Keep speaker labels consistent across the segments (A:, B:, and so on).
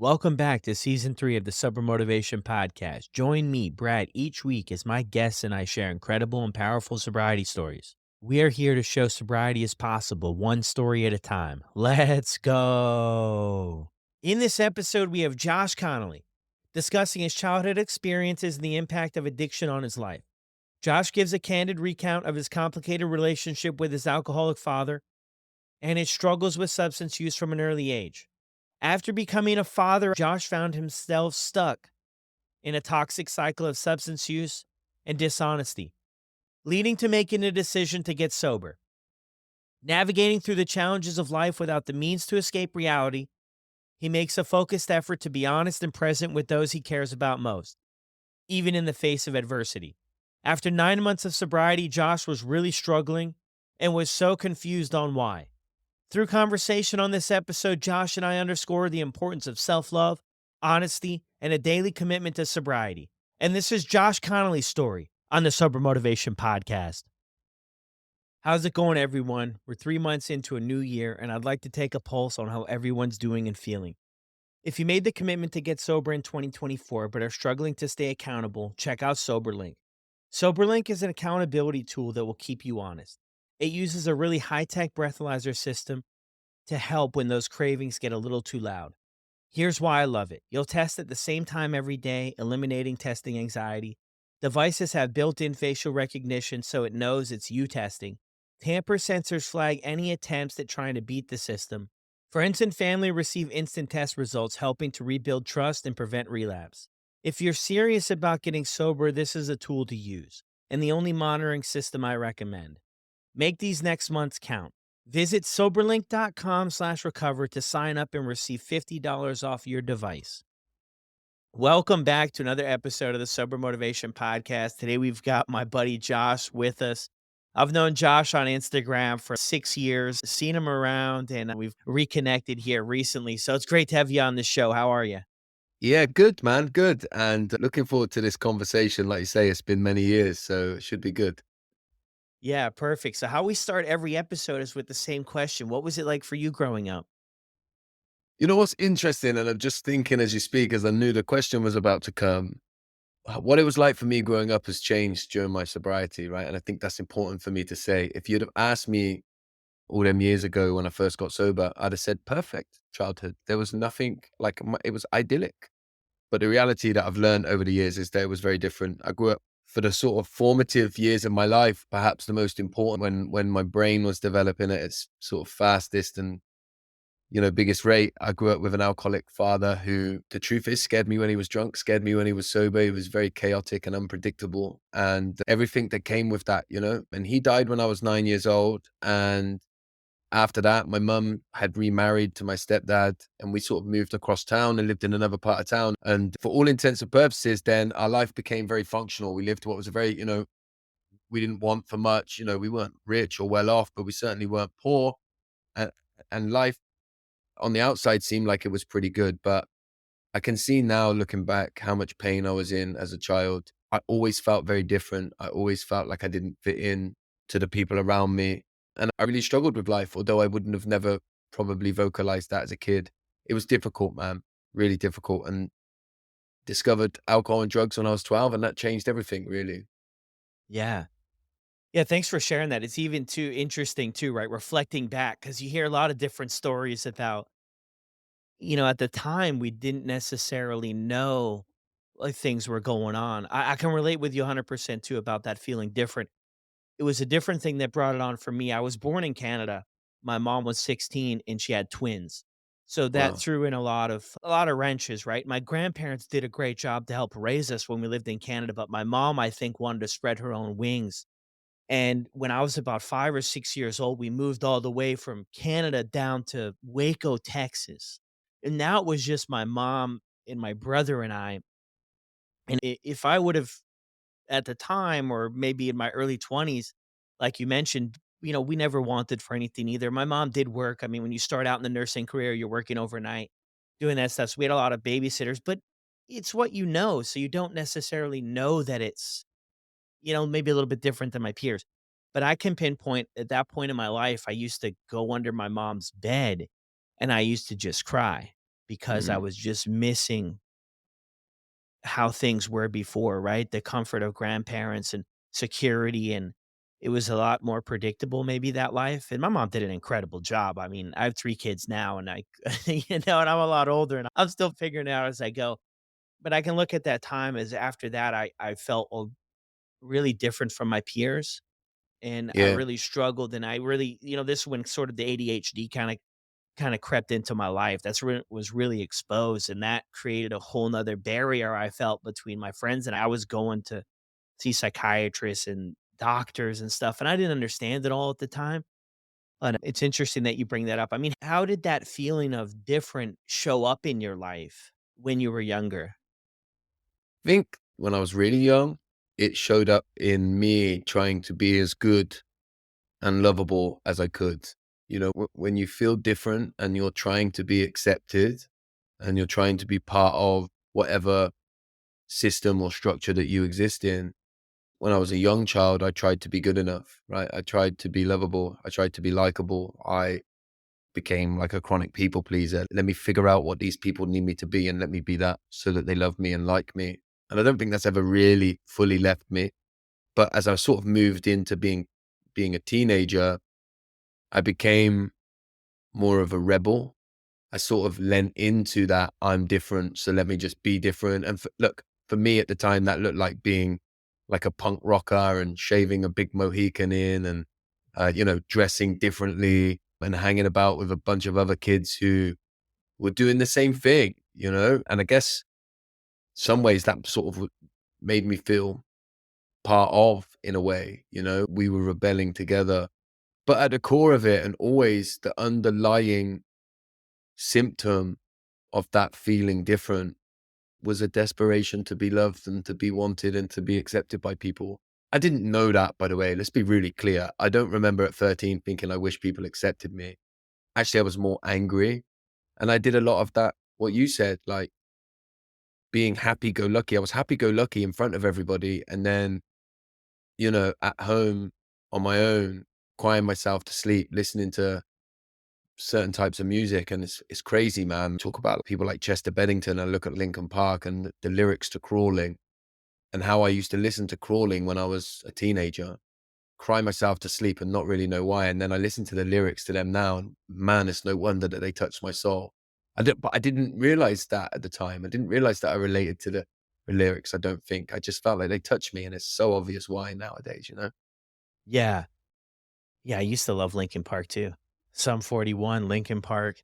A: Welcome back to season 3 of the Sober Motivation Podcast. Join me, Brad, each week as my guests and I share incredible and powerful sobriety stories. We are here to show sobriety is possible, one story at a time. Let's go. In this episode, we have Josh Connolly discussing his childhood experiences and the impact of addiction on his life. Josh gives a candid recount of his complicated relationship with his alcoholic father and his struggles with substance use from an early age. After becoming a father, Josh found himself stuck in a toxic cycle of substance use and dishonesty, leading to making a decision to get sober. Navigating through the challenges of life without the means to escape reality, he makes a focused effort to be honest and present with those he cares about most, even in the face of adversity. After 9 months of sobriety, Josh was really struggling and was so confused on why. Through conversation on this episode, Josh and I underscore the importance of self-love, honesty, and a daily commitment to sobriety. And this is Josh Connolly's story on the Sober Motivation Podcast. How's it going, everyone? We're 3 months into a new year, and I'd like to take a pulse on how everyone's doing and feeling. If you made the commitment to get sober in 2024 but are struggling to stay accountable, check out SoberLink. SoberLink is an accountability tool that will keep you honest. It uses a really high-tech breathalyzer system to help when those cravings get a little too loud. Here's why I love it. You'll test at the same time every day, eliminating testing anxiety. Devices have built-in facial recognition so it knows it's you testing. Tamper sensors flag any attempts at trying to beat the system. Friends and family receive instant test results, helping to rebuild trust and prevent relapse. If you're serious about getting sober, this is a tool to use, and the only monitoring system I recommend. Make these next months count. Visit soberlink.com/recover to sign up and receive $50 off your device. Welcome back to another episode of the Sober Motivation Podcast. Today we've got my buddy Josh with us. I've known Josh on Instagram for 6 years, seen him around, and we've reconnected here recently. So it's great to have you on the show. How are you?
B: Yeah, good, man. Good. And looking forward to this conversation. Like you say, it's been many years, so it should be good.
A: Yeah, perfect. So how we start every episode is with the same question. What was it like for you growing up?
B: You know what's interesting? And I'm just thinking as you speak, as I knew the question was about to come, what it was like for me growing up has changed during my sobriety, right? And I think that's important for me to say. If you'd have asked me all them years ago when I first got sober, I'd have said perfect childhood. There was nothing like it was idyllic. But the reality that I've learned over the years is that it was very different. I grew up for the sort of formative years of my life, perhaps the most important when my brain was developing at its sort of fastest and, biggest rate. I grew up with an alcoholic father who, the truth is, scared me when he was drunk, scared me when he was sober. He was very chaotic and unpredictable and everything that came with that. And he died when I was 9 years old. And after that, my mum had remarried to my stepdad and we sort of moved across town and lived in another part of town. And for all intents and purposes, then our life became very functional. We lived what was a very, we didn't want for much. We weren't rich or well off, but we certainly weren't poor. And, and life on the outside seemed like it was pretty good. But I can see now looking back how much pain I was in as a child. I always felt very different. I always felt like I didn't fit in to the people around me. And I really struggled with life, although I wouldn't have never probably vocalized that as a kid. It was difficult, man, really difficult. And discovered alcohol and drugs when I was 12, and that changed everything, really.
A: Yeah. Yeah, thanks for sharing that. It's even too interesting too, right? Reflecting back because you hear a lot of different stories about, at the time we didn't necessarily know like things were going on. I can relate with you 100% too about that feeling different. It was a different thing that brought it on for me. I was born in Canada. My mom was 16 and she had twins. So that
B: Wow.
A: threw in a lot of wrenches, right? My grandparents did a great job to help raise us when we lived in Canada, but my mom, I think, wanted to spread her own wings. And when I was about 5 or 6 years old, we moved all the way from Canada down to Waco, Texas. And now it was just my mom and my brother and I. And if I would have at the time or maybe in my early 20s, like you mentioned, we never wanted for anything either. My mom did work. I mean, when you start out in the nursing career, you're working overnight, doing that stuff. So we had a lot of babysitters, but it's what you know. So you don't necessarily know that it's maybe a little bit different than my peers. But I can pinpoint at that point in my life, I used to go under my mom's bed and I used to just cry. because I
B: Mm,
A: was just missing how things were before, right? The comfort of grandparents and security, and it was a lot more predictable, maybe, that life. And my mom did an incredible job. I mean, I have 3 kids now, and and I'm a lot older, and I'm still figuring it out as I go. But I can look at that time as after that, I felt really different from my peers, and I
B: yeah.
A: really struggled, and I really, this is when sort of the ADHD kinda crept into my life. That's when it was really exposed, and that created a whole 'nother barrier I felt between my friends, and I was going to see psychiatrists and doctors and stuff, and I didn't understand it all at the time. But it's interesting that you bring that up. I mean, how did that feeling of different show up in your life when you were younger?
B: Think when I was really young, it showed up in me trying to be as good and lovable as I could. You know, when you feel different and you're trying to be accepted and you're trying to be part of whatever system or structure that you exist in. When I was a young child, I tried to be good enough, right? I tried to be lovable. I tried to be likable. I became like a chronic people pleaser. Let me figure out what these people need me to be and let me be that so that they love me and like me. And I don't think that's ever really fully left me. But as I sort of moved into being a teenager, I became more of a rebel. I sort of lent into that I'm different, so let me just be different. And look, for me at the time, that looked like being like a punk rocker and shaving a big Mohican in and, dressing differently and hanging about with a bunch of other kids who were doing the same thing, you know? And I guess some ways that sort of made me feel part of, in a way, we were rebelling together. But at the core of it, and always the underlying symptom of that feeling different was a desperation to be loved and to be wanted and to be accepted by people. I didn't know that, by the way. Let's be really clear. I don't remember at 13 thinking I wish people accepted me. Actually, I was more angry. And I did a lot of that, what you said, like being happy go lucky. I was happy go lucky in front of everybody. And then, at home on my own, crying myself to sleep, listening to certain types of music, and it's crazy, man. Talk about people like Chester Bennington. I look at Linkin Park and the lyrics to Crawling, and how I used to listen to Crawling when I was a teenager, cry myself to sleep and not really know why. And then I listen to the lyrics to them now, and man, it's no wonder that they touched my soul. But I didn't realize that at the time. I didn't realize that I related to the lyrics. I don't think. I just felt like they touched me, and it's so obvious why nowadays.
A: Yeah. Yeah, I used to love Linkin Park too. Sum 41, Linkin Park.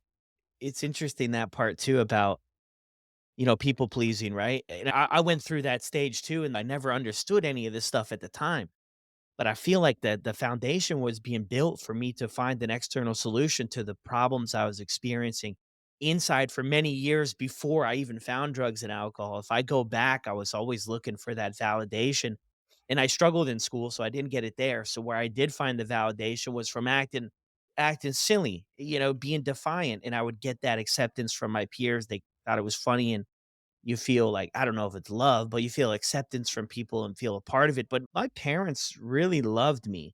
A: It's interesting, that part too, about, people pleasing, right? And I went through that stage too, and I never understood any of this stuff at the time. But I feel like the foundation was being built for me to find an external solution to the problems I was experiencing inside for many years before I even found drugs and alcohol. If I go back, I was always looking for that validation. And I struggled in school, so I didn't get it there. So where I did find the validation was from acting silly, being defiant. And I would get that acceptance from my peers. They thought it was funny, and you feel like, I don't know if it's love, but you feel acceptance from people and feel a part of it. But my parents really loved me,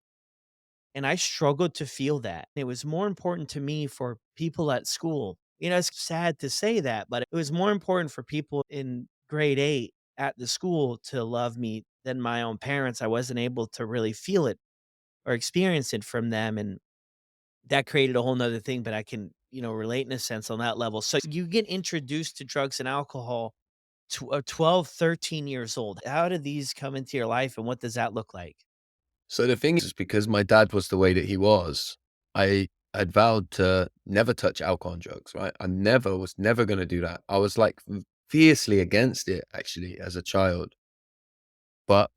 A: and I struggled to feel that. It was more important to me for people at school. It's sad to say that, but it was more important for people in grade 8 at the school to love me than my own parents. I wasn't able to really feel it or experience it from them. And that created a whole nother thing, but I can, relate in a sense on that level. So you get introduced to drugs and alcohol 12, 13 years old. How did these come into your life, and what does that look like?
B: So the thing is because my dad was the way that he was, I had vowed to never touch alcohol and drugs, right? I never was never going to do that. I was like fiercely against it actually as a child. But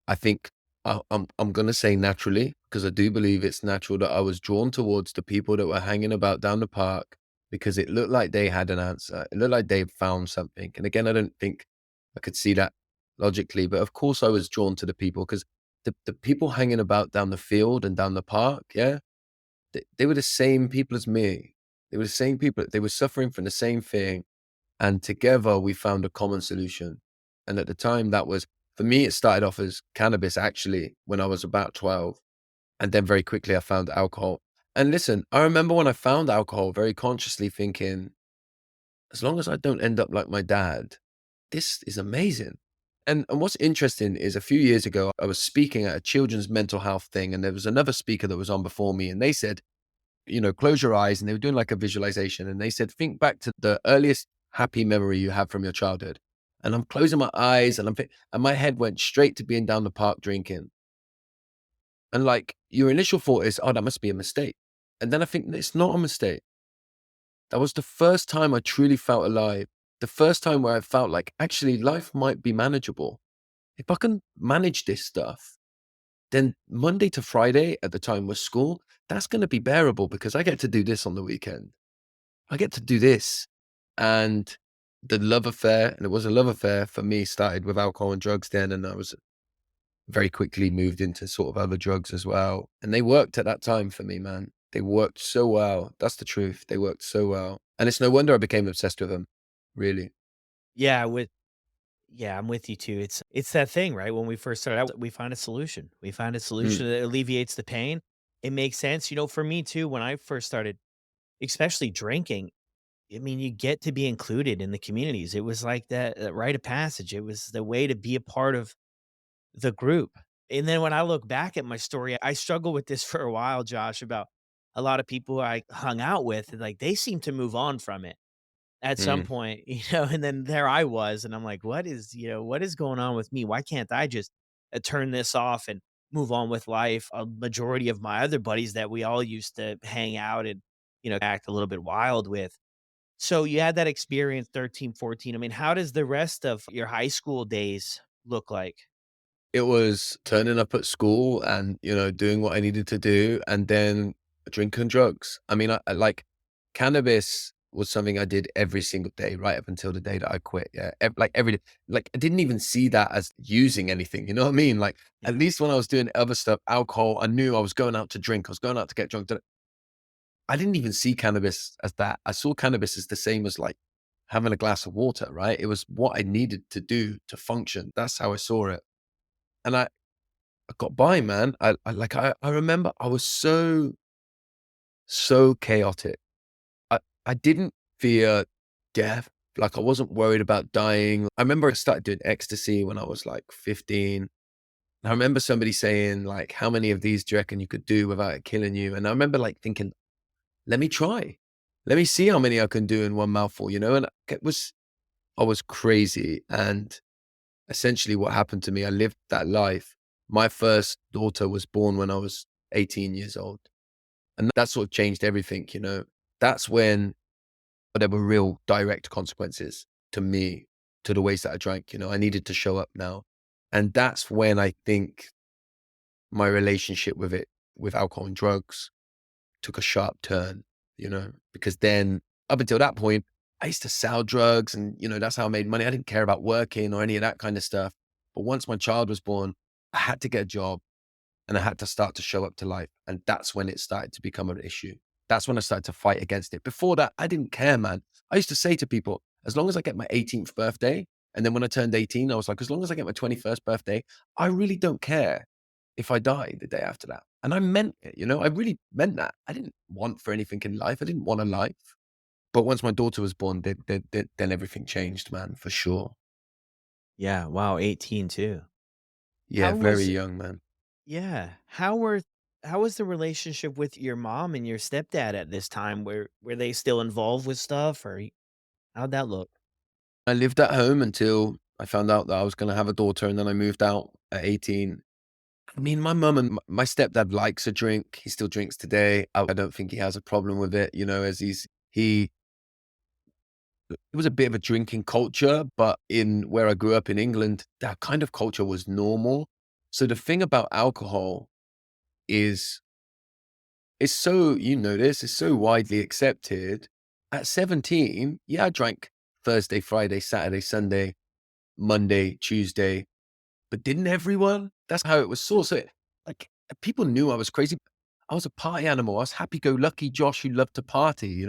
B: I think I'm going to say naturally, because I do believe it's natural that I was drawn towards the people that were hanging about down the park because it looked like they had an answer. It looked like they found something. And again, I don't think I could see that logically, but of course I was drawn to the people because the people hanging about down the field and down the park, yeah, they were the same people as me. They were the same people. They were suffering from the same thing. And together we found a common solution. And at the time that was, for me, it started off as cannabis actually when I was about 12. And then very quickly I found alcohol. And listen, I remember when I found alcohol very consciously thinking, as long as I don't end up like my dad, this is amazing. And what's interesting is a few years ago, I was speaking at a children's mental health thing, and there was another speaker that was on before me, and they said, close your eyes, and they were doing like a visualization, and they said, think back to the earliest happy memory you have from your childhood. And I'm closing my eyes, and my head went straight to being down the park drinking. And like your initial thought is, oh, that must be a mistake. And then I think it's not a mistake. That was the first time I truly felt alive. The first time where I felt like actually life might be manageable. If I can manage this stuff, then Monday to Friday at the time was school, that's going to be bearable because I get to do this on the weekend. I get to do this. And the love affair, and it was a love affair for me, started with alcohol and drugs then. And I was very quickly moved into sort of other drugs as well. And they worked at that time for me, man. They worked so well. That's the truth. They worked so well. And it's no wonder I became obsessed with them, really.
A: Yeah, I'm with you too. It's that thing, right? When we first started out, we find a solution. We find a
B: Mm,
A: solution that alleviates the pain. It makes sense. For me too, when I first started, especially drinking, I mean, you get to be included in the communities. It was like that rite of passage. It was the way to be a part of the group. And then when I look back at my story, I struggle with this for a while, Josh, about a lot of people I hung out with, and like they seem to move on from it at some
B: mm.
A: point, and then there I was, and I'm like, what is going on with me? Why can't I just turn this off and move on with life? A majority of my other buddies that we all used to hang out and, act a little bit wild with. So you had that experience 13, 14. I mean, how does the rest of your high school days look like?
B: It was turning up at school and, doing what I needed to do and then drinking drugs. I mean, I like cannabis was something I did every single day, right up until the day that I quit. Yeah. Like every day. Like I didn't even see that as using anything. You know what I mean? Like at
A: Yeah.
B: least when I was doing other stuff, alcohol, I knew I was going out to drink. I was going out to get drunk. I didn't even see cannabis as that. I saw cannabis as the same as like having a glass of water, right? It was what I needed to do to function. That's how I saw it. And I got by, man. I remember I was so chaotic. I didn't fear death. Like I wasn't worried about dying. I remember I started doing ecstasy when I was like 15. I remember somebody saying like, how many of these do you reckon you could do without it killing you? And I remember like thinking, let me try. Let me see how many I can do in one mouthful, And I was crazy. And essentially what happened to me, I lived that life. My first daughter was born when I was 18 years old. And that sort of changed everything. That's when there were real direct consequences to me, to the ways that I drank. I needed to show up now. And that's when I think my relationship with alcohol and drugs took a sharp turn, because then up until that point, I used to sell drugs and, that's how I made money. I didn't care about working or any of that kind of stuff. But once my child was born, I had to get a job and I had to start to show up to life. And that's when it started to become an issue. That's when I started to fight against it. Before that, I didn't care, man. I used to say to people, as long as I get my 18th birthday, and then when I turned 18, I was like, as long as I get my 21st birthday, I really don't care if I die the day after that. And I meant it. I really meant that. I didn't want for anything in life. I didn't want a life. But once my daughter was born, then everything changed, man, for sure.
A: Yeah. Wow. 18 too.
B: Yeah,
A: How
B: very
A: was
B: young, man.
A: Yeah. How was the relationship with your mom and your stepdad at this time? Were they still involved with stuff, or how'd that look?
B: I lived at home until I found out that I was gonna have a daughter, and then I moved out at 18. I mean, my mum and my stepdad likes a drink. He still drinks today. I don't think he has a problem with it, as he it was a bit of a drinking culture, but in where I grew up in England, that kind of culture was normal. So the thing about alcohol is it's so this, it's so widely accepted. At 17, yeah, I drank Thursday, Friday, Saturday, Sunday, Monday, Tuesday. But didn't everyone? That's how it was saw. So, like, people knew I was crazy. I was a party animal. I was happy-go-lucky Josh who loved to party.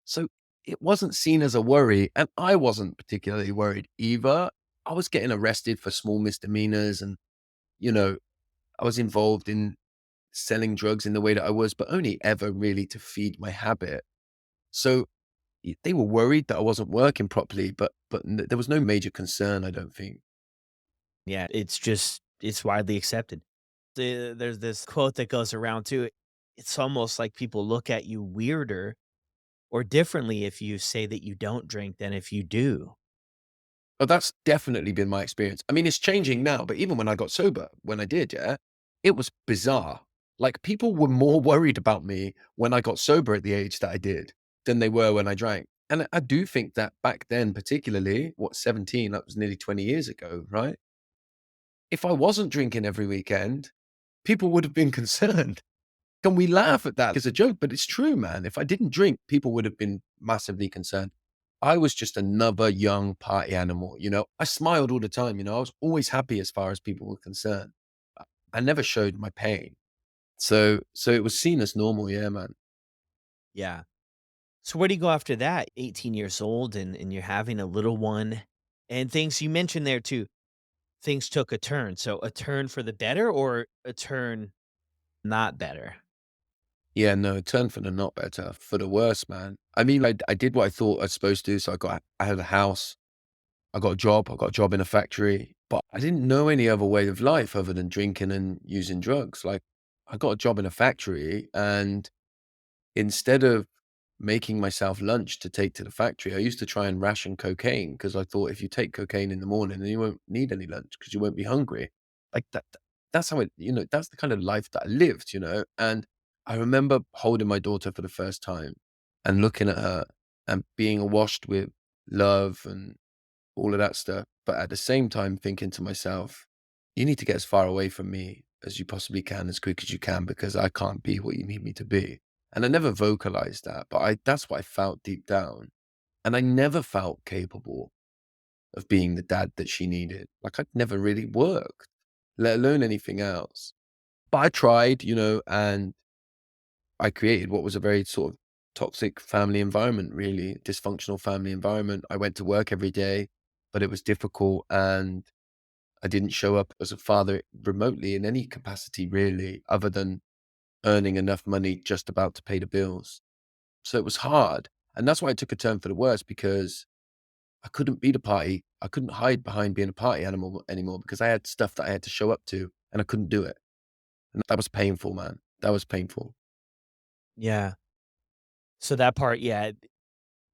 B: So it wasn't seen as a worry, and I wasn't particularly worried either. I was getting arrested for small misdemeanors, and you know, I was involved in selling drugs in the way that I was, but only ever really to feed my habit. So they were worried that I wasn't working properly, but there was no major concern, I don't think.
A: Yeah, it's widely accepted. There's this quote that goes around too. It's almost like people look at you weirder or differently if you say that you don't drink than if you do.
B: But that's definitely been my experience. I mean, it's changing now, but even when I got sober, when I did, yeah, it was bizarre. Like, people were more worried about me when I got sober at the age that I did than they were when I drank. And I do think that back then, particularly, 17, that was nearly 20 years ago, right? If I wasn't drinking every weekend, people would have been concerned. Can we laugh at that as a joke? But it's true, man. If I didn't drink, people would have been massively concerned. I was just another young party animal, you know? I smiled all the time, you know? I was always happy as far as people were concerned. I never showed my pain. So it was seen as normal, yeah, man.
A: Yeah. So where do you go after that? 18 years old and you're having a little one and things you mentioned there too. Things took a turn. So a turn for the better or a turn not better?
B: Yeah, no, it turned for the not better, for the worse, man. I mean, I did what I thought I was supposed to. So I had a house, I got a job in a factory, but I didn't know any other way of life other than drinking and using drugs. Like, I got a job in a factory, and instead of making myself lunch to take to the factory, I used to try and ration cocaine because I thought if you take cocaine in the morning, then you won't need any lunch because you won't be hungry. Like that's how it, that's the kind of life that I lived, And I remember holding my daughter for the first time and looking at her and being washed with love and all of that stuff. But at the same time, thinking to myself, you need to get as far away from me as you possibly can, as quick as you can, because I can't be what you need me to be. And I never vocalized that, but that's what I felt deep down. And I never felt capable of being the dad that she needed. Like, I'd never really worked, let alone anything else. But I tried, and I created what was a very sort of toxic family environment, really dysfunctional family environment. I went to work every day, but it was difficult. And I didn't show up as a father remotely in any capacity, really, other than earning enough money just about to pay the bills. So it was hard. And that's why it took a turn for the worse because I couldn't be the party. I couldn't hide behind being a party animal anymore because I had stuff that I had to show up to and I couldn't do it. And that was painful, man. That was painful.
A: Yeah. So that part, yeah,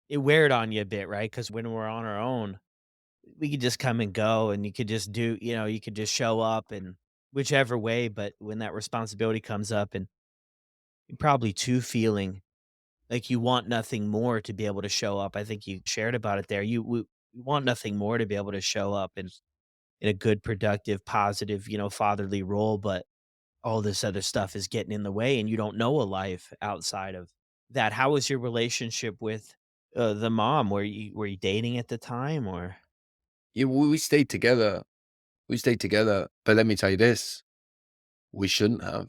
A: it weared on you a bit, right? Because when we're on our own, we could just come and go and you could just do, you could just show up and whichever way. But when that responsibility comes up and you're probably too feeling like you want nothing more to be able to show up. I think you shared about it there. You want nothing more to be able to show up in a good, productive, positive, fatherly role. But all this other stuff is getting in the way and you don't know a life outside of that. How was your relationship with the mom? Were you dating at the time or
B: Yeah, we stayed together. We stayed together. But let me tell you this, we shouldn't have.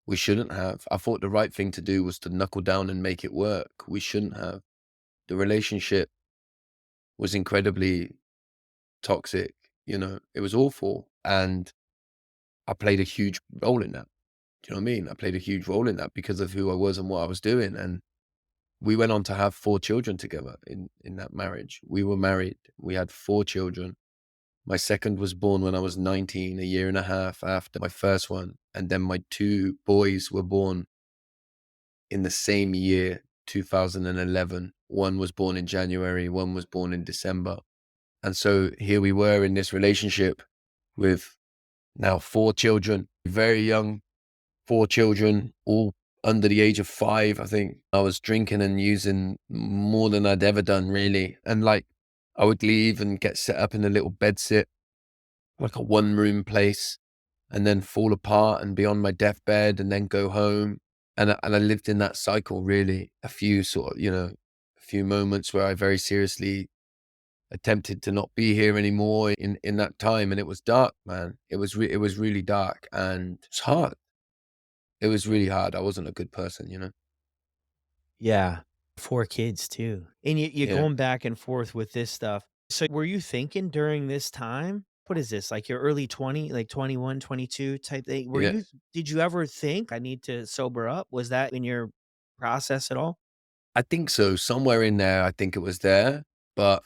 B: We shouldn't have. I thought the right thing to do was to knuckle down and make it work. We shouldn't have. The relationship was incredibly toxic, it was awful. And I played a huge role in that. Do you know what I mean? I played a huge role in that because of who I was and what I was doing. And we went on to have 4 children together in that marriage. We were married. We had 4 children. My second was born when I was 19, a year and a half after my first one. And then my 2 boys were born in the same year, 2011. One was born in January, one was born in December. And so here we were in this relationship with now 4 children, very young, 4 children, all under the age of 5, I think. I was drinking and using more than I'd ever done, really. And like, I would leave and get set up in a little bed sit, like a 1 room place, and then fall apart and be on my deathbed and then go home. And I lived in that cycle, really. A few sort of, a few moments where I very seriously attempted to not be here anymore in that time. And it was dark, man. It was really dark and it's hard. It was really hard. I wasn't a good person.
A: yeah, 4 kids too. And you're
B: Yeah.
A: going back and forth with this stuff. So were you thinking during this time, what is this, like your early 20, like 21, 22 type thing?
B: Yeah.
A: Did you ever think I need to sober up? Was that in your process at all?
B: I think so. Somewhere in there, I think it was there, but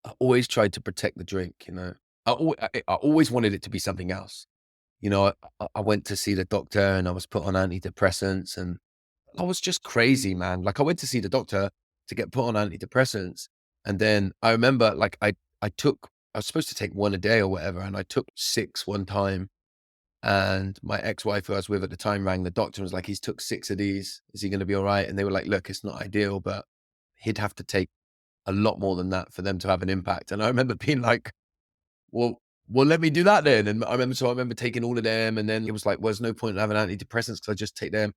B: I always tried to protect the drink, you know? I always wanted it to be something else. You know, I went to see the doctor and I was put on antidepressants and I was just crazy, man. Like I went to see the doctor to get put on antidepressants. And then I remember like I was supposed to take one a day or whatever. And I took six one time. And my ex-wife who I was with at the time rang the doctor and was like, he's took six of these. Is he going to be all right? And they were like, look, it's not ideal, but he'd have to take a lot more than that for them to have an impact. And I remember being like, well, let me do that then. And I remember taking all of them, and then it was like, well, there's no point in having antidepressants because I just take them.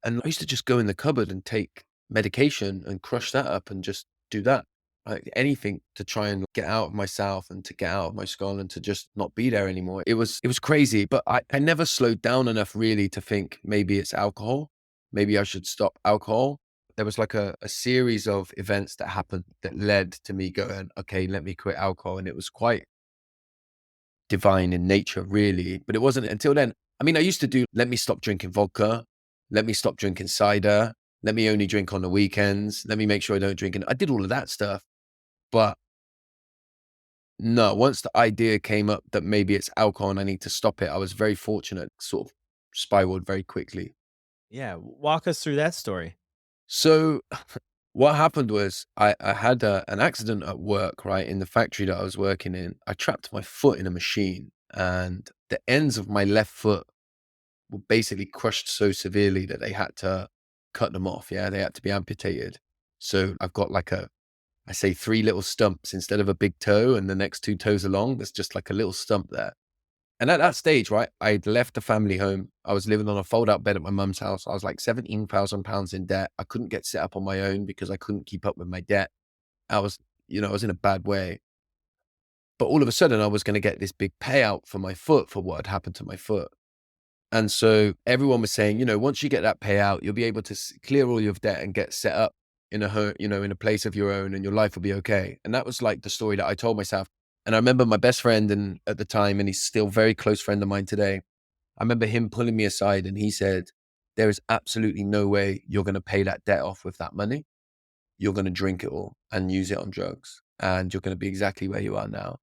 B: And I used to just go in the cupboard and take medication and crush that up and just do that. Like anything to try and get out of myself and to get out of my skull and to just not be there anymore. It was crazy, but I never slowed down enough really to think maybe it's alcohol. Maybe I should stop alcohol. There was like a series of events that happened that led to me going, okay, let me quit alcohol. And it was quite divine in nature, really. But it wasn't until then. I mean, I used to do, let me stop drinking vodka, let me stop drinking cider, let me only drink on the weekends, let me make sure I don't drink. And I did all of that stuff. But no, once the idea came up that maybe it's alcohol and I need to stop it, I was very fortunate, sort of spiraled very quickly.
A: Yeah, walk us through that story.
B: So what happened was I had an accident at work, right? In the factory that I was working in. I trapped my foot in a machine and the ends of my left foot were basically crushed so severely that they had to cut them off. Yeah, they had to be amputated. So I've got like I say three little stumps instead of a big toe and the next two toes along. There's just like a little stump there. And at that stage, right, I'd left the family home. I was living on a fold out bed at my mum's house. I was like £17,000 in debt. I couldn't get set up on my own because I couldn't keep up with my debt. I was, I was in a bad way. But all of a sudden, I was going to get this big payout for my foot for what had happened to my foot. And so everyone was saying, once you get that payout, you'll be able to clear all your debt and get set up in in a place of your own and your life will be okay. And that was like the story that I told myself. And I remember my best friend and at the time, and he's still a very close friend of mine today. I remember him pulling me aside and he said, there is absolutely no way you're going to pay that debt off with that money. You're going to drink it all and use it on drugs. And you're going to be exactly where you are now.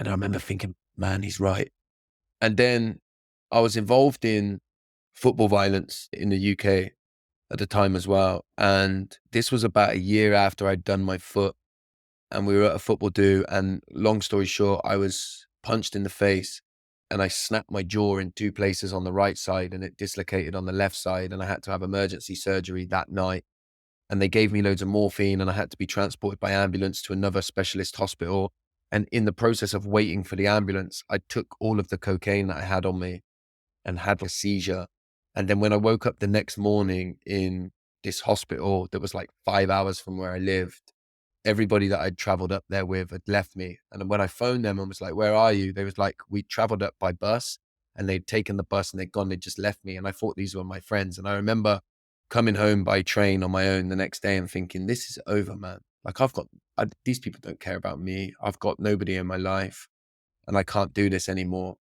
B: And I remember thinking, man, he's right. And then I was involved in football violence in the UK at the time as well. And this was about a year after I'd done my foot. And we were at a football do. And long story short, I was punched in the face and I snapped my jaw in two places on the right side and it dislocated on the left side. And I had to have emergency surgery that night. And they gave me loads of morphine and I had to be transported by ambulance to another specialist hospital. And in the process of waiting for the ambulance, I took all of the cocaine that I had on me and had a seizure. And then when I woke up the next morning in this hospital that was like 5 hours from where I lived, everybody that I'd traveled up there with had left me. And when I phoned them and was like, where are you? They was like, we traveled up by bus and they'd taken the bus and they'd gone, they just left me. And I thought these were my friends. And I remember coming home by train on my own the next day and thinking, this is over, man. Like these people don't care about me. I've got nobody in my life and I can't do this anymore.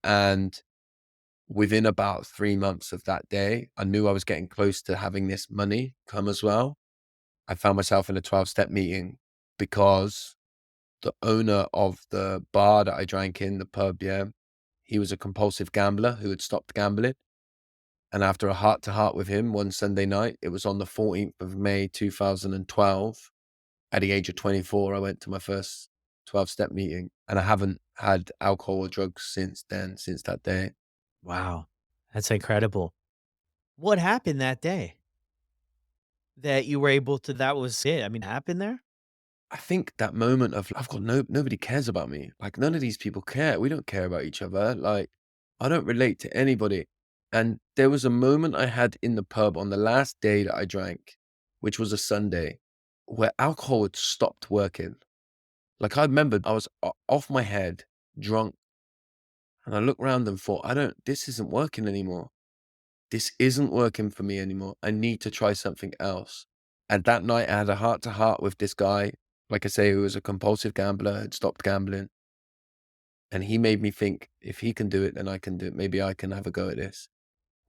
B: And within about 3 months of that day, I knew I was getting close to having this money come as well. I found myself in a 12-step meeting because the owner of the bar that I drank in, the pub, yeah, he was a compulsive gambler who had stopped gambling. And after a heart to heart with him one Sunday night, it was on the 14th of May, 2012. At the age of 24, I went to my first 12-step meeting and I haven't had alcohol or drugs since then, since that day.
A: Wow, that's incredible. What happened that day that you were able to that was it? I mean, happened there?
B: I think that moment of I've got nobody cares about me. Like none of these people care. We don't care about each other. Like I don't relate to anybody. And there was a moment I had in the pub on the last day that I drank, which was a Sunday, where alcohol had stopped working. Like I remember I was off my head, drunk, and I looked around and thought, this isn't working anymore. This isn't working for me anymore. I need to try something else. And that night I had a heart to heart with this guy, like I say, who was a compulsive gambler, had stopped gambling. And he made me think, if he can do it, then I can do it. Maybe I can have a go at this.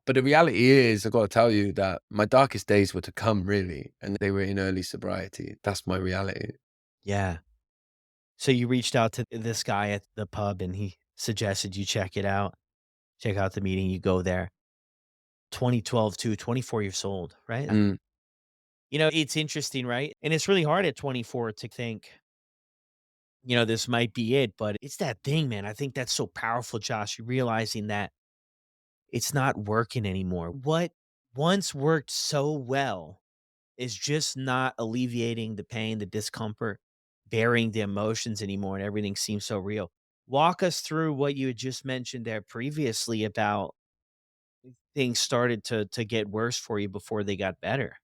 B: But the reality is, I gotta tell you that my darkest days were to come, really, and they were in early sobriety. That's my reality.
A: Yeah. So you reached out to this guy at the pub and he suggested you check out the meeting, you go there. 2012 too, 24 years old, right?
B: Mm.
A: It's interesting, right? And it's really hard at 24 to think, this might be it, but it's that thing, man. I think that's so powerful, Josh. You realizing that it's not working anymore. What once worked so well is just not alleviating the pain, the discomfort, bearing the emotions anymore, and everything seems so real. Walk us through what you had just mentioned there previously about things started to get worse for you before they got better.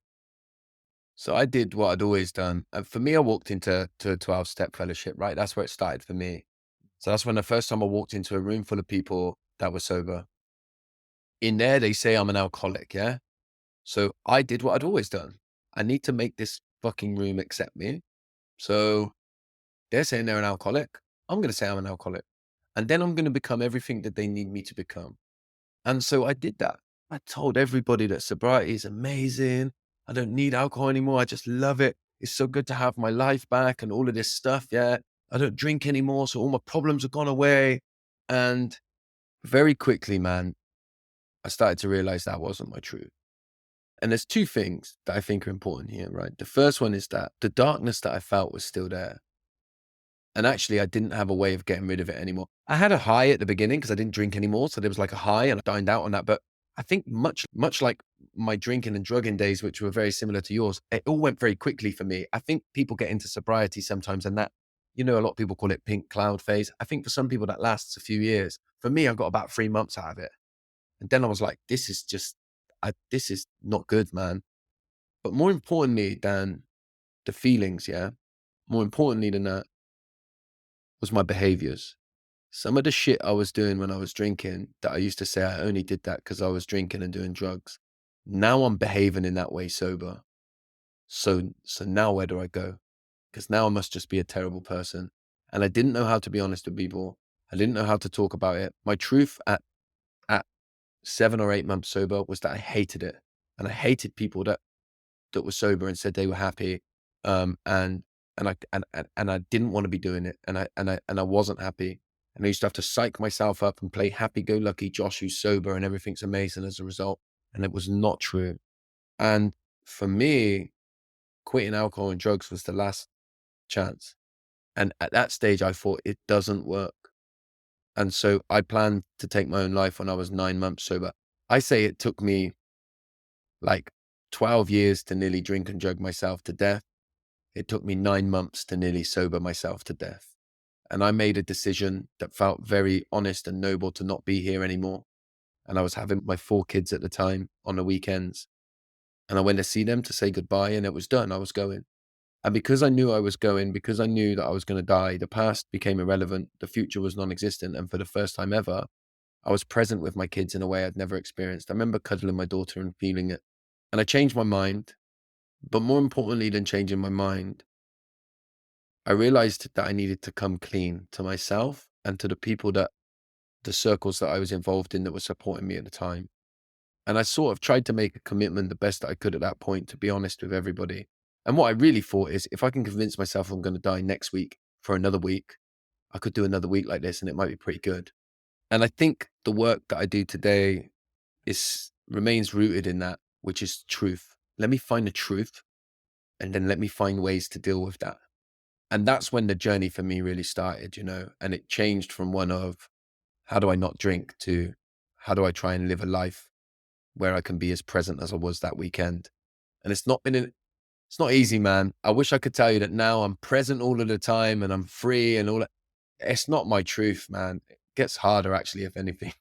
B: So I did what I'd always done. And for me, I walked into a 12-step fellowship, right? That's where it started for me. So that's when the first time I walked into a room full of people that were sober. In there, they say I'm an alcoholic, yeah? So I did what I'd always done. I need to make this fucking room accept me. So they're saying they're an alcoholic. I'm going to say I'm an alcoholic. And then I'm going to become everything that they need me to become. And so I did that. I told everybody that sobriety is amazing. I don't need alcohol anymore. I just love it. It's so good to have my life back and all of this stuff. Yeah. I don't drink anymore. So all my problems have gone away. And very quickly, man, I started to realize that wasn't my truth. And there's two things that I think are important here, right? The first one is that the darkness that I felt was still there. And actually, I didn't have a way of getting rid of it anymore. I had a high at the beginning because I didn't drink anymore. So there was like a high and I dined out on that. But I think much like my drinking and drugging days, which were very similar to yours, it all went very quickly for me. I think people get into sobriety sometimes and that, a lot of people call it pink cloud phase. I think for some people that lasts a few years. For me, I got about 3 months out of it. And then I was like, this is not good, man. But more importantly than the feelings, yeah, more importantly than that was my behaviors. Some of the shit I was doing when I was drinking that I used to say I only did that because I was drinking and doing drugs. Now I'm behaving in that way sober. So now where do I go? Because now I must just be a terrible person. And I didn't know how to be honest with people. I didn't know how to talk about it. My truth at 7 or 8 months sober was that I hated it. And I hated people that were sober and said they were happy. And I didn't want to be doing it. And I wasn't happy. And I used to have to psych myself up and play happy go lucky Josh who's sober and everything's amazing as a result. And it was not true. And for me, quitting alcohol and drugs was the last chance. And at that stage, I thought it doesn't work. And so I planned to take my own life when I was 9 months sober. I say it took me like 12 years to nearly drink and drug myself to death. It took me 9 months to nearly sober myself to death. And I made a decision that felt very honest and noble to not be here anymore. And I was having my 4 kids at the time on the weekends. And I went to see them to say goodbye and it was done. I was going. And because I knew I was going, because I knew that I was going to die, the past became irrelevant. The future was non existent. And for the first time ever, I was present with my kids in a way I'd never experienced. I remember cuddling my daughter and feeling it. And I changed my mind. But more importantly than changing my mind, I realized that I needed to come clean to myself and to the circles that I was involved in that were supporting me at the time. And I sort of tried to make a commitment the best that I could at that point, to be honest with everybody. And what I really thought is if I can convince myself I'm going to die next week for another week, I could do another week like this and it might be pretty good. And I think the work that I do today remains rooted in that, which is truth. Let me find the truth and then let me find ways to deal with that. And that's when the journey for me really started, and it changed from one of how do I not drink to how do I try and live a life where I can be as present as I was that weekend. And it's not easy, man. I wish I could tell you that now I'm present all of the time and I'm free and all that. It's not my truth, man. It gets harder actually, if anything.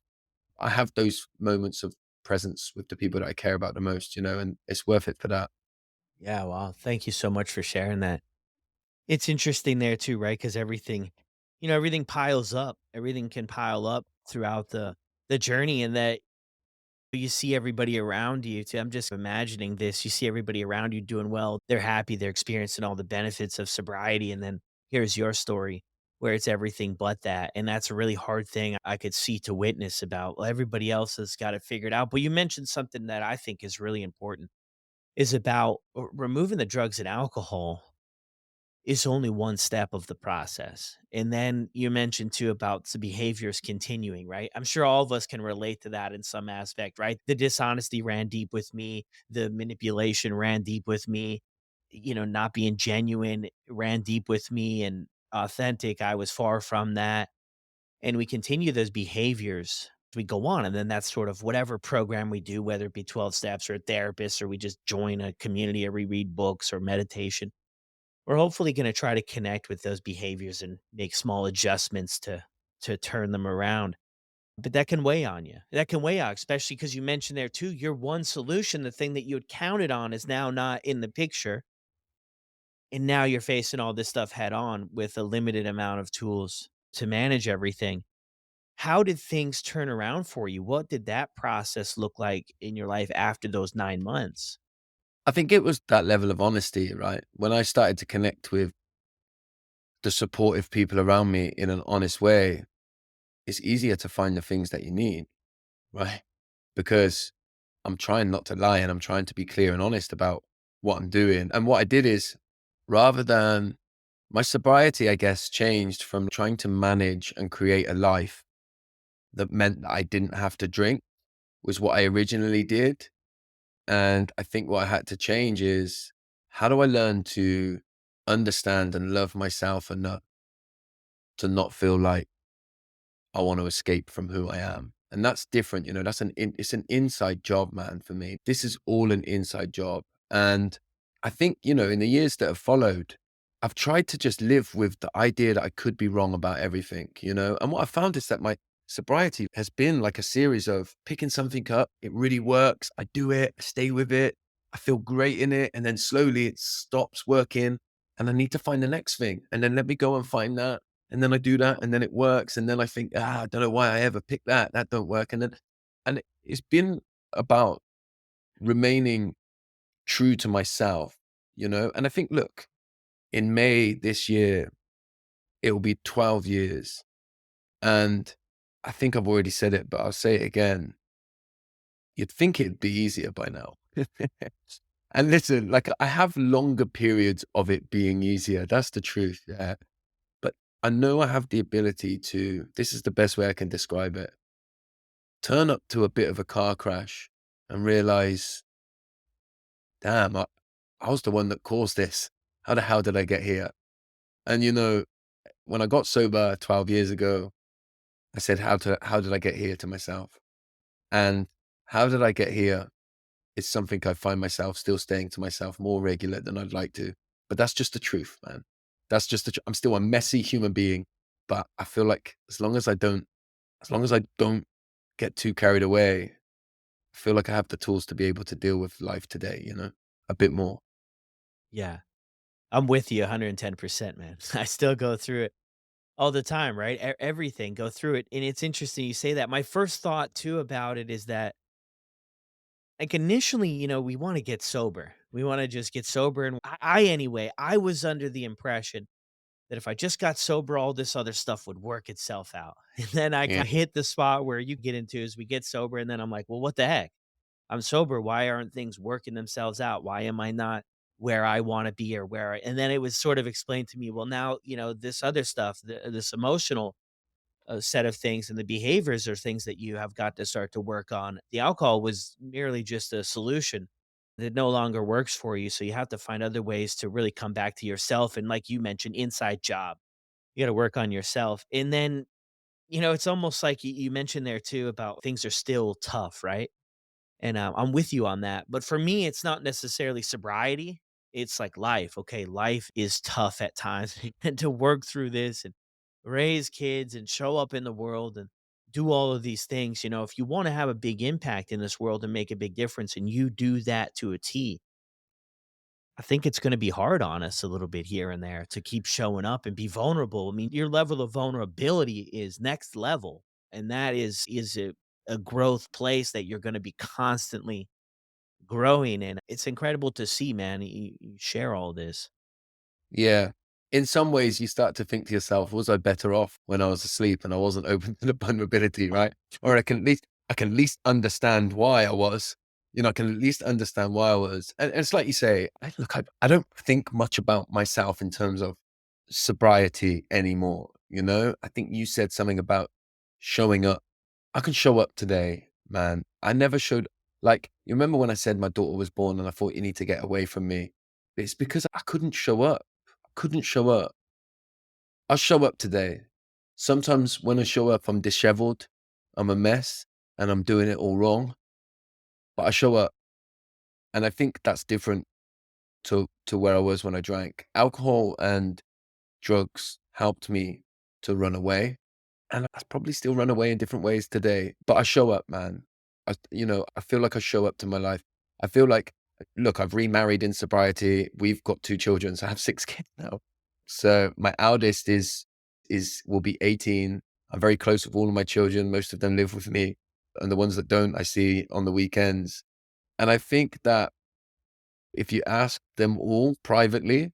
B: I have those moments of presence with the people that I care about the most, and it's worth it for that.
A: Yeah, wow. Thank you so much for sharing that. It's interesting there too, right? Because everything piles up. Everything can pile up throughout the journey, and that you see everybody around you too. I'm just imagining this. You see everybody around you doing well. They're happy. They're experiencing all the benefits of sobriety, and then here's your story. where it's everything but that. And that's a really hard thing I could see to witness about. Well, everybody else has got it figured out. But you mentioned something that I think is really important is about removing the drugs and alcohol is only one step of the process. And then you mentioned too about the behaviors continuing, right? I'm sure all of us can relate to that in some aspect, right? The dishonesty ran deep with me, the manipulation ran deep with me, not being genuine ran deep with me and authentic. I was far from that. And we continue those behaviors as we go on. And then that's sort of whatever program we do, whether it be 12 steps or a therapist, or we just join a community or we read books or meditation, we're hopefully gonna try to connect with those behaviors and make small adjustments to turn them around. But that can weigh on you. That can weigh out, especially because you mentioned there too, your one solution, the thing that you had counted on is now not in the picture, and now you're facing all this stuff head on with a limited amount of tools to manage everything. How did things turn around for you? What did that process look like in your life after those 9 months?
B: I think it was that level of honesty, right? When I started to connect with the supportive people around me in an honest way, it's easier to find the things that you need, right? Because I'm trying not to lie and I'm trying to be clear and honest about what I'm doing. And what I did is, rather than my sobriety, I guess, changed from trying to manage and create a life that meant that I didn't have to drink, was what I originally did. And I think what I had to change is, how do I learn to understand and love myself enough to not feel like I want to escape from who I am. And that's different, that's it's an inside job, man, for me. This is all an inside job. And I think, in the years that have followed, I've tried to just live with the idea that I could be wrong about everything. And what I found is that my sobriety has been like a series of picking something up. It really works. I do it, I stay with it. I feel great in it. And then slowly it stops working and I need to find the next thing. And then let me go and find that, and then I do that and then it works. And then I think, I don't know why I ever picked that. That don't work. It's been about remaining true to myself. And I think, look, in May this year, it will be 12 years. And I think I've already said it, but I'll say it again. You'd think it'd be easier by now. And listen, like I have longer periods of it being easier. That's the truth. Yeah. But I know I have the ability to, this is the best way I can describe it, turn up to a bit of a car crash and realize, damn, I was the one that caused this. How the hell did I get here? And when I got sober 12 years ago, I said, how did I get here to myself? And how did I get here is something I find myself still saying to myself more regular than I'd like to. But that's just the truth, man. That's just I'm still a messy human being, but I feel like as long as I don't get too carried away, I feel like I have the tools to be able to deal with life today, a bit more.
A: Yeah. I'm with you 110%, man. I still go through it all the time, right? Everything, go through it. And it's interesting you say that. My first thought too about it is that, like, initially, we want to get sober. We want to just get sober. And anyway, I was under the impression that if I just got sober, all this other stuff would work itself out. And then I
B: Yeah.
A: kind of hit the spot where you get into as we get sober. And then I'm like, well, what the heck? I'm sober. Why aren't things working themselves out? Why am I not where I want to be or and then it was sort of explained to me, well, now, this other stuff, this emotional set of things and the behaviors are things that you have got to start to work on. The alcohol was merely just a solution that no longer works for you. So you have to find other ways to really come back to yourself. And like you mentioned, inside job, you got to work on yourself. And then, it's almost like you mentioned there too about things are still tough, right? And, I'm with you on that, but for me, it's not necessarily sobriety, it's like life, okay? Life is tough at times, and to work through this and raise kids and show up in the world and do all of these things, if you wanna have a big impact in this world and make a big difference and you do that to a T, I think it's gonna be hard on us a little bit here and there to keep showing up and be vulnerable. I mean, your level of vulnerability is next level, and that is a growth place that you're gonna be constantly growing, and it's incredible to see, man, you share all this.
B: Yeah. in some ways, you start to think to yourself, "Was I better off when I was asleep and I wasn't open to the vulnerability," right? Or I can at least understand why I was. I can at least understand why I was. And it's like you say, I don't think much about myself in terms of sobriety anymore. I think you said something about showing up. I can show up today, man. I never showed like you remember when I said my daughter was born and I thought you need to get away from me. It's because I couldn't show up. I couldn't show up. I'll show up today. Sometimes when I show up, I'm disheveled, I'm a mess, and I'm doing it all wrong. But I show up, and I think that's different to where I was when I drank. Alcohol and drugs helped me to run away, and I probably still run away in different ways today. But I show up, man. I feel like I show up to my life. I feel like, look, I've remarried in sobriety. We've got 2 children, so I have 6 kids now. So my eldest is will be 18. I'm very close with all of my children. Most of them live with me, and the ones that don't, I see on the weekends. And I think that if you ask them all privately,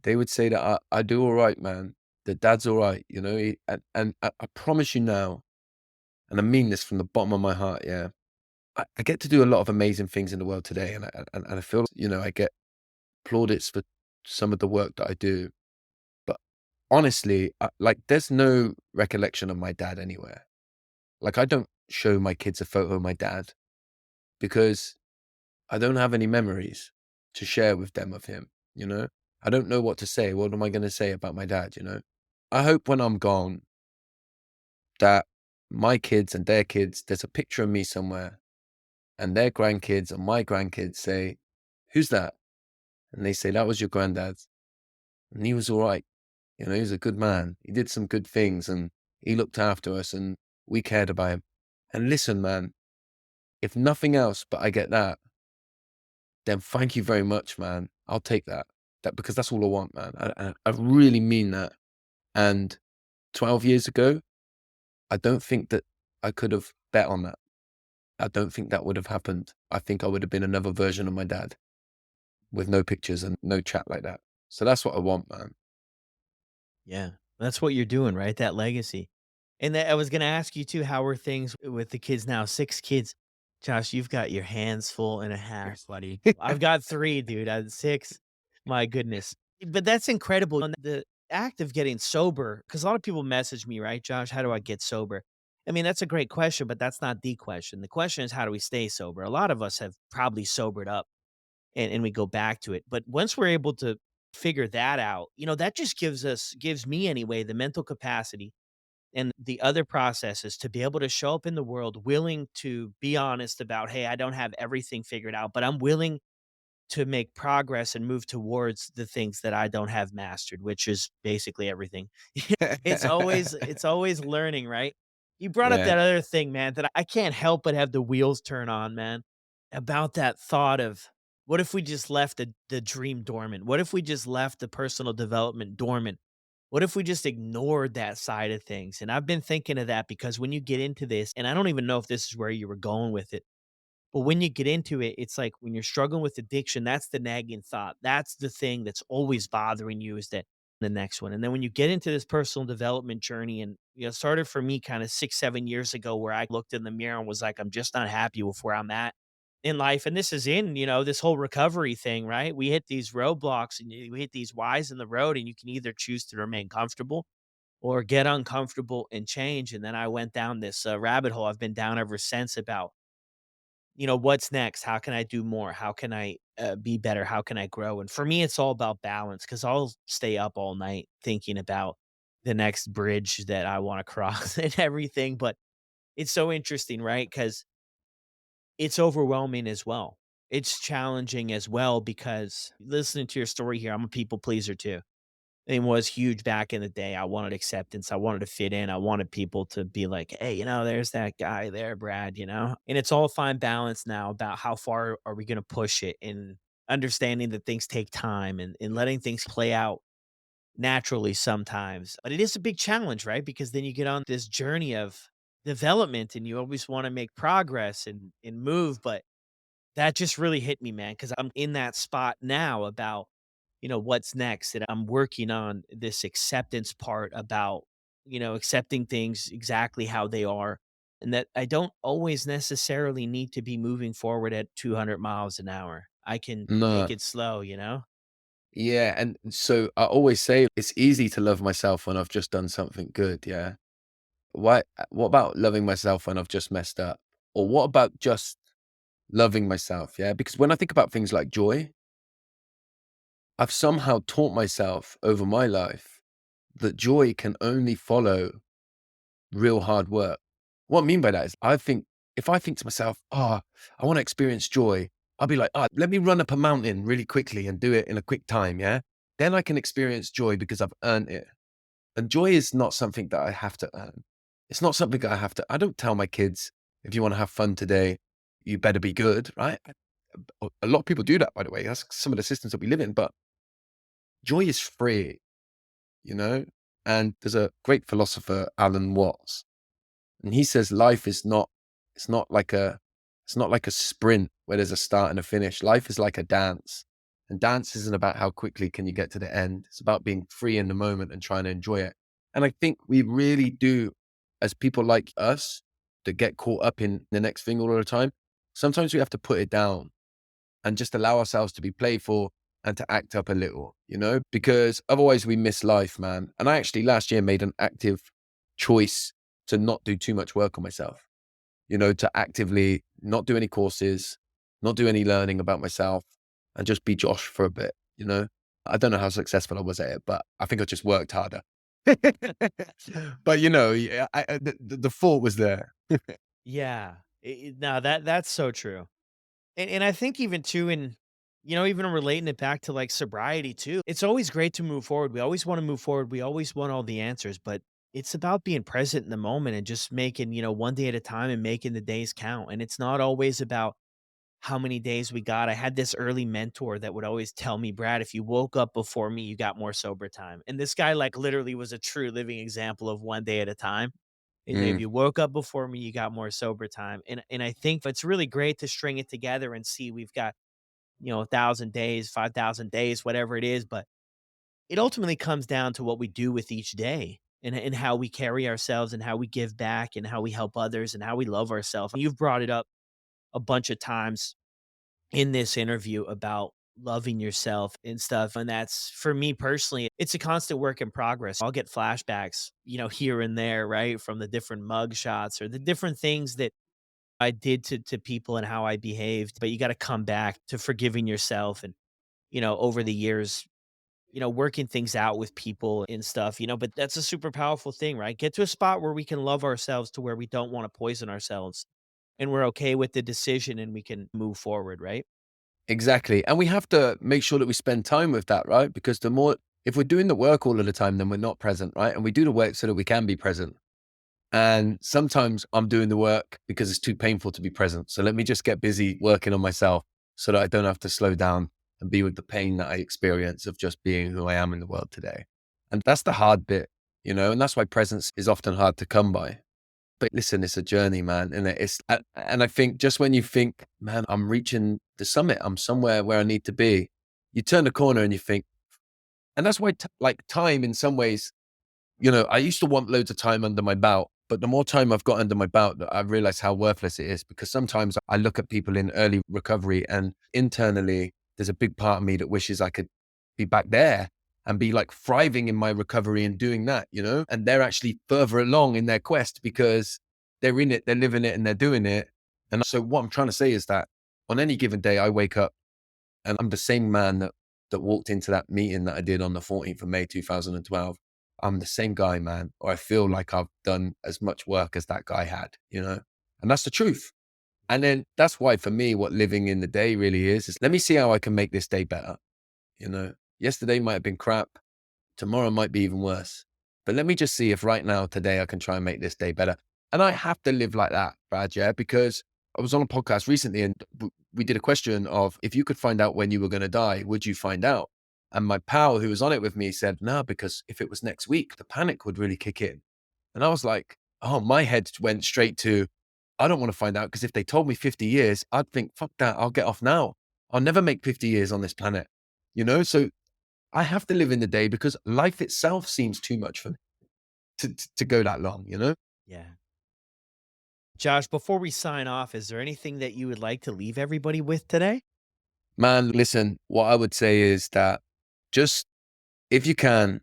B: they would say that I do all right, man. That dad's all right, and I promise you now, and I mean this from the bottom of my heart, yeah. I get to do a lot of amazing things in the world today, and I feel, I get plaudits for some of the work that I do. But honestly, there's no recollection of my dad anywhere. Like, I don't show my kids a photo of my dad because I don't have any memories to share with them of him, you know? I don't know what to say. What am I going to say about my dad? I hope when I'm gone that my kids and their kids, there's a picture of me somewhere, and their grandkids and my grandkids say, "Who's that?" And they say, "That was your granddad. And he was all right. He was a good man. He did some good things and he looked after us and we cared about him." And listen, man, if nothing else but I get that, then thank you very much, man. I'll take that. Because that's all I want, man. I really mean that. And 12 years ago, I don't think that I could have bet on that. I don't think that would have happened. I think I would have been another version of my dad with no pictures and no chat like that. So that's what I want, man.
A: Yeah, that's what you're doing, right? That legacy. And I was gonna ask you too, how are things with the kids now? 6 kids. Josh, you've got your hands full and a half, buddy. I've got 3, dude. 6. My goodness. But that's incredible. On the act of getting sober, because a lot of people message me, right, Josh, how do I get sober? I mean, that's a great question, but that's not the question. The question is, how do we stay sober? A lot of us have probably sobered up and we go back to it. But once we're able to figure that out, that just gives me anyway, the mental capacity and the other processes to be able to show up in the world willing to be honest about, hey, I don't have everything figured out, but I'm willing to make progress and move towards the things that I don't have mastered, which is basically everything. It's always learning, right? You brought up
B: Yeah.
A: that other thing, man, that I can't help but have the wheels turn on, man, about that thought of what if we just left the dream dormant? What if we just left the personal development dormant? What if we just ignored that side of things? And I've been thinking of that because when you get into this, and I don't even know if this is where you were going with it, but when you get into it, it's like when you're struggling with addiction, that's the nagging thought. That's the thing that's always bothering you is that the next one. And then when you get into this personal development journey, and it started for me kind of 6, 7 years ago, where I looked in the mirror and was like, I'm just not happy with where I'm at in life. And this is in, this whole recovery thing, right? We hit these roadblocks and we hit these Y's in the road, and you can either choose to remain comfortable or get uncomfortable and change. And then I went down this rabbit hole I've been down ever since about what's next? How can I do more? How can I be better? How can I grow? And for me, it's all about balance because I'll stay up all night thinking about the next bridge that I want to cross and everything. But it's so interesting, right? Because it's overwhelming as well. It's challenging as well because listening to your story here, I'm a people pleaser too. It was huge back in the day. I wanted acceptance. I wanted to fit in. I wanted people to be like, "Hey, there's that guy there, Brad." And it's all fine balance now about how far are we going to push it and understanding that things take time and letting things play out naturally sometimes. But it is a big challenge, right? Because then you get on this journey of development and you always want to make progress and move. But that just really hit me, man, because I'm in that spot now about what's next. And I'm working on this acceptance part about, accepting things exactly how they are. And that I don't always necessarily need to be moving forward at 200 miles an hour. I can take
B: No.
A: it slow.
B: Yeah, and so I always say it's easy to love myself when I've just done something good, yeah? What about loving myself when I've just messed up? Or what about just loving myself, yeah? Because when I think about things like joy, I've somehow taught myself over my life that joy can only follow real hard work. What I mean by that is I think if I think to myself, "Oh, I wanna experience joy," I'll be like, "Ah, let me run up a mountain really quickly and do it in a quick time, yeah? Then I can experience joy because I've earned it." And joy is not something that I have to earn. It's not something that I don't tell my kids, "If you wanna have fun today, you better be good," right? A lot of people do that, by the way. That's some of the systems that we live in, but joy is free, you know? And there's a great philosopher, Alan Watts, and he says life is not it's not like a it's not like a sprint where there's a start and a finish. Life is like a dance. And dance isn't about how quickly can you get to the end. It's about being free in the moment and trying to enjoy it. And I think we really do, as people like us that get caught up in the next thing all the time, sometimes we have to put it down and just allow ourselves to be playful and to act up a little, because otherwise we miss life, man. And I actually last year made an active choice to not do too much work on myself, to actively not do any courses, not do any learning about myself, and just be Josh for a bit. I don't know how successful I was at it, but I think I just worked harder. But yeah, the thought was there.
A: Yeah. No, that's so true. And I think even too in even relating it back to like sobriety too. It's always great to move forward. We always want to move forward. We always want all the answers, but it's about being present in the moment and just making, one day at a time and making the days count. And it's not always about how many days we got. I had this early mentor that would always tell me, Brad, if you woke up before me, you got more sober time. And this guy like literally was a true living example of one day at a time. If
B: Mm,
A: you woke up before me, you got more sober time. And I think it's really great to string it together and see we've got, 1,000 days, 5,000 days, whatever it is. But it ultimately comes down to what we do with each day and how we carry ourselves and how we give back and how we help others and how we love ourselves. You've brought it up a bunch of times in this interview about loving yourself and stuff. And that's for me personally, it's a constant work in progress. I'll get flashbacks, here and there, right? From the different mug shots or the different things that I did to people and how I behaved. But you got to come back to forgiving yourself and, over the years, working things out with people and stuff, but that's a super powerful thing, right? Get to a spot where we can love ourselves to where we don't want to poison ourselves and we're okay with the decision and we can move forward, right?
B: exactly. And we have to make sure that we spend time with that, right? Because if we're doing the work all of the time, then we're not present, right? And we do the work so that we can be present. And sometimes I'm doing the work because it's too painful to be present. So let me just get busy working on myself so that I don't have to slow down and be with the pain that I experience of just being who I am in the world today. And that's the hard bit, and that's why presence is often hard to come by. But listen, it's a journey, man. And and I think just when you think, man, I'm reaching the summit, I'm somewhere where I need to be, you turn the corner and you think, and that's why like time in some ways, I used to want loads of time under my belt, but the more time I've got under my belt, I've realized how worthless it is because sometimes I look at people in early recovery and internally, there's a big part of me that wishes I could be back there and be like thriving in my recovery and doing that. And they're actually further along in their quest because they're in it, they're living it and they're doing it. And so what I'm trying to say is that on any given day, I wake up and I'm the same man that walked into that meeting that I did on the 14th of May, 2012. I'm the same guy, man, or I feel like I've done as much work as that guy had. And that's the truth. And then that's why for me, what living in the day really is let me see how I can make this day better. Yesterday might have been crap. Tomorrow might be even worse. But let me just see if right now, today, I can try and make this day better. And I have to live like that, Brad, yeah, because I was on a podcast recently and we did a question of if you could find out when you were going to die, would you find out? And my pal who was on it with me said, no, because if it was next week, the panic would really kick in. And I was like, oh, my head went straight to, I don't want to find out because if they told me 50 years, I'd think, fuck that, I'll get off now. I'll never make 50 years on this planet. So I have to live in the day because life itself seems too much for me to go that long, you know?
A: Yeah. Josh, before we sign off, is there anything that you would like to leave everybody with today?
B: Man, listen, what I would say is that just, if you can,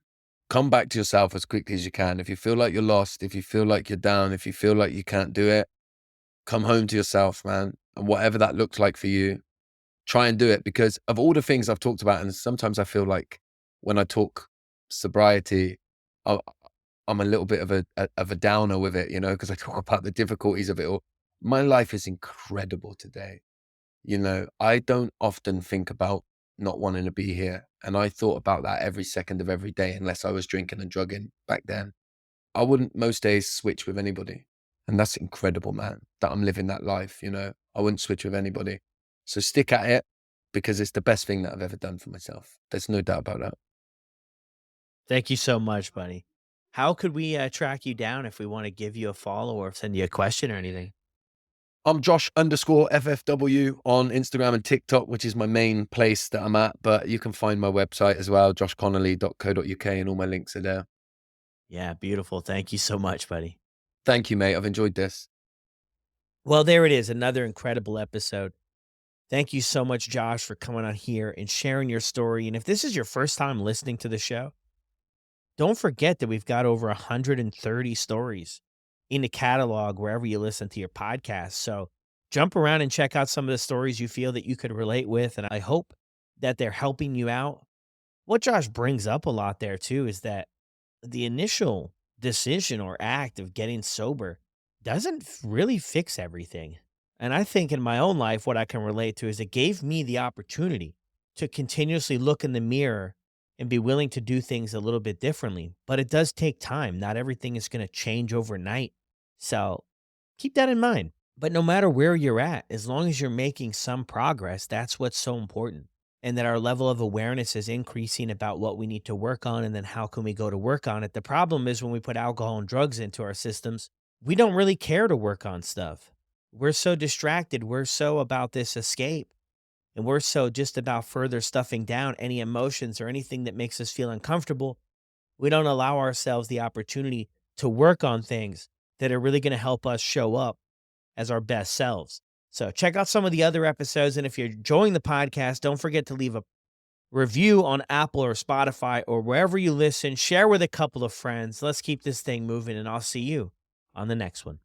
B: come back to yourself as quickly as you can. If you feel like you're lost, if you feel like you're down, if you feel like you can't do it, come home to yourself, man. And whatever that looks like for you, try and do it, because of all the things I've talked about, and sometimes I feel like when I talk sobriety, I, I'm a little bit of a downer with it, you know, because I talk about the difficulties of it all. My life is incredible today. You know, I don't often think about not wanting to be here, and I thought about that every second of every day, unless I was drinking and drugging back then. I wouldn't most days switch with anybody. And that's incredible, man, that I'm living that life, you know. I wouldn't switch with anybody. So stick at it, because it's the best thing that I've ever done for myself. There's no doubt about that.
A: Thank you so much, buddy. How could we track you down if we want to give you a follow or send you a question or anything?
B: I'm Josh_FFW on Instagram and TikTok, which is my main place that I'm at. But you can find my website as well, joshconnolly.co.uk, and all my links are there.
A: Yeah, beautiful. Thank you so much, buddy.
B: Thank you, mate. I've enjoyed this.
A: Well, there it is, another incredible episode. Thank you so much, Josh, for coming on here and sharing your story. And if this is your first time listening to the show, don't forget that we've got over 130 stories in the catalog wherever you listen to your podcast. So jump around and check out some of the stories you feel that you could relate with. And I hope that they're helping you out. What Josh brings up a lot there, too, is that the initial decision or act of getting sober doesn't really fix everything. And I think in my own life, what I can relate to is it gave me the opportunity to continuously look in the mirror and be willing to do things a little bit differently. But it does take time. Not everything is going to change overnight. So keep that in mind. But no matter where you're at, as long as you're making some progress, that's what's so important. And that our level of awareness is increasing about what we need to work on and then how can we go to work on it. The problem is when we put alcohol and drugs into our systems, we don't really care to work on stuff. We're so distracted. We're so about this escape. And we're so just about further stuffing down any emotions or anything that makes us feel uncomfortable. We don't allow ourselves the opportunity to work on things that are really going to help us show up as our best selves. So check out some of the other episodes. And if you're enjoying the podcast, don't forget to leave a review on Apple or Spotify or wherever you listen. Share with a couple of friends. Let's keep this thing moving, and I'll see you on the next one.